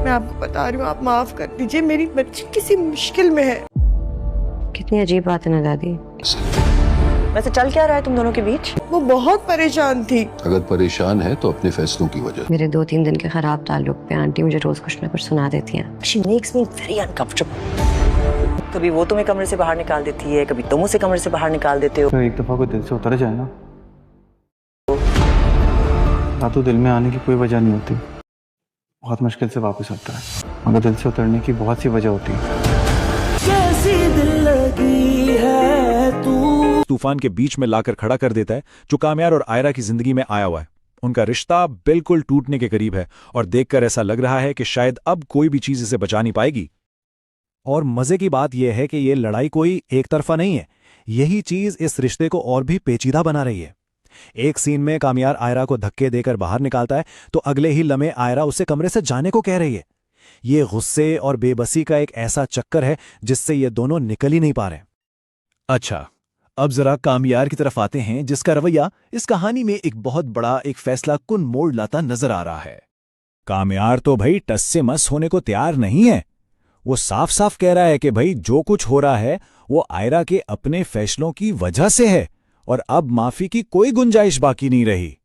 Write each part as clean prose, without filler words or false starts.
मैं आपको बता रही हूँ, आप माफ कर दीजिए, मेरी बच्ची किसी मुश्किल में है। कितनी अजीब बात है ना दादी। वैसे चल क्या रहा है तुम दोनों के बीच? वो बहुत परेशान थी। अगर परेशान है तो अपने फैसलों की वजह। मेरे 2-3 दिन के खराब ताल्लुक पे आंटी मुझे रोज कुछ ना कुछ सुना देती हैं। She makes me very uncomfortable। कभी वो तुम्हें कमरे से बाहर निकाल देती है, कभी तुम उसे कमरे से बाहर निकाल देते हो। तो एक दफा को दिल से उतर जाए ना तो दिल में आने की कोई वजह नहीं होती, बहुत मुश्किल से वापस आता है, मगर दिल से उतरने की बहुत सी वजह होती है। कैसी दिल लगी है तू। तूफान के बीच में लाकर खड़ा कर देता है जो कामयार और आयरा की जिंदगी में आया हुआ है। उनका रिश्ता बिल्कुल टूटने के करीब है और देखकर ऐसा लग रहा है कि शायद अब कोई भी चीज इसे बचा नहीं पाएगी। और मजे की बात यह है कि यह लड़ाई कोई एक तरफा नहीं है, यही चीज इस रिश्ते को और भी पेचीदा बना रही है। एक सीन में कामयार आयरा को धक्के देकर बाहर निकालता है तो अगले ही लम्हे आयरा उसे कमरे से जाने को कह रही है। ये गुस्से और बेबसी का एक ऐसा चक्कर है जिससे ये दोनों निकल ही नहीं पा रहे। अच्छा, अब जरा कामयार की तरफ आते हैं, जिसका रवैया इस कहानी में एक बहुत बड़ा एक फैसला कुन मोड़ लाता नजर आ रहा है। कामयार तो भाई टस से मस होने को तैयार नहीं है। वो साफ साफ कह रहा है कि भाई जो कुछ हो रहा है वो आयरा के अपने फैसलों की वजह से है और अब माफी की कोई गुंजाइश बाकी नहीं रही।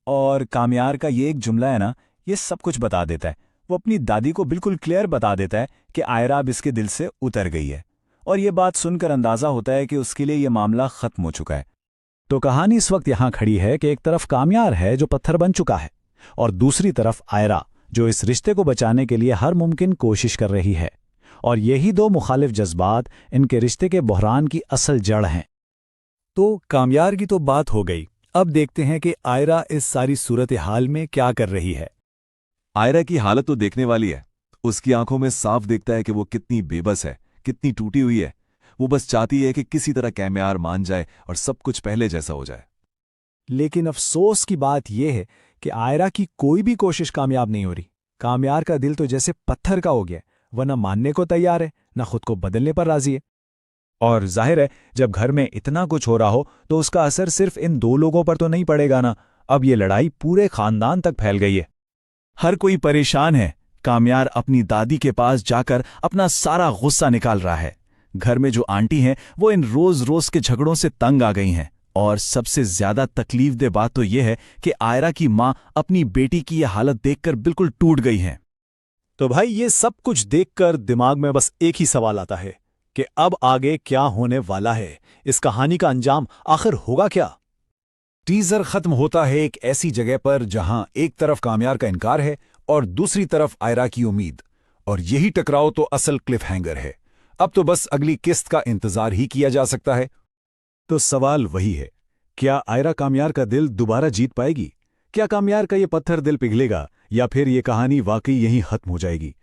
और कामयार का ये एक जुमला है ना, ये सब कुछ बता देता है। वो अपनी दादी को बिल्कुल क्लियर बता देता है कि आयरा अब इसके दिल से उतर गई है और ये बात सुनकर अंदाजा होता है कि उसके लिए ये मामला खत्म हो चुका है। तो कहानी इस वक्त यहां खड़ी है कि एक तरफ कामयार है जो पत्थर बन चुका है और दूसरी तरफ आयरा जो इस रिश्ते को बचाने के लिए हर मुमकिन कोशिश कर रही है। और यही दो मुखालिफ जज्बात इनके रिश्ते के बहरान की असल जड़ हैं। तो कामयार की तो बात हो गई, अब देखते हैं कि आयरा इस सारी सूरत हाल में क्या कर रही है। आयरा की हालत तो देखने वाली है। उसकी आंखों में साफ दिखता है कि वो कितनी बेबस है, कितनी टूटी हुई है। वो बस चाहती है कि किसी तरह कामयार मान जाए और सब कुछ पहले जैसा हो जाए। लेकिन अफसोस की बात यह है कि आयरा की कोई भी कोशिश कामयाब नहीं हो रही। कामयार का दिल तो जैसे पत्थर का हो गया, वह न मानने को तैयार है न खुद को बदलने पर राजी है। और जाहिर है जब घर में इतना कुछ हो रहा हो तो उसका असर सिर्फ इन दो लोगों पर तो नहीं पड़ेगा ना, अब ये लड़ाई पूरे खानदान तक फैल गई है। हर कोई परेशान है। कामयार अपनी दादी के पास जाकर अपना सारा गुस्सा निकाल रहा है। घर में जो आंटी हैं वो इन रोज रोज के झगड़ों से तंग आ गई हैं और सबसे ज्यादा तकलीफदेह बात तो यह है कि आयरा की मां अपनी बेटी की यह हालत देखकर बिल्कुल टूट गई हैं। तो भाई ये सब कुछ देखकर दिमाग में बस एक ही सवाल आता है कि अब आगे क्या होने वाला है, इस कहानी का अंजाम आखिर होगा क्या। टीजर खत्म होता है एक ऐसी जगह पर जहां एक तरफ कामयार का इनकार है और दूसरी तरफ आयरा की उम्मीद, और यही टकराव तो असल क्लिफ हैंगर है। अब तो बस अगली किस्त का इंतजार ही किया जा सकता है। तो सवाल वही है, क्या आयरा कामयार का दिल दोबारा जीत पाएगी? क्या कामयार का ये पत्थर दिल पिघलेगा या फिर ये कहानी वाकई यहीं खत्म हो जाएगी?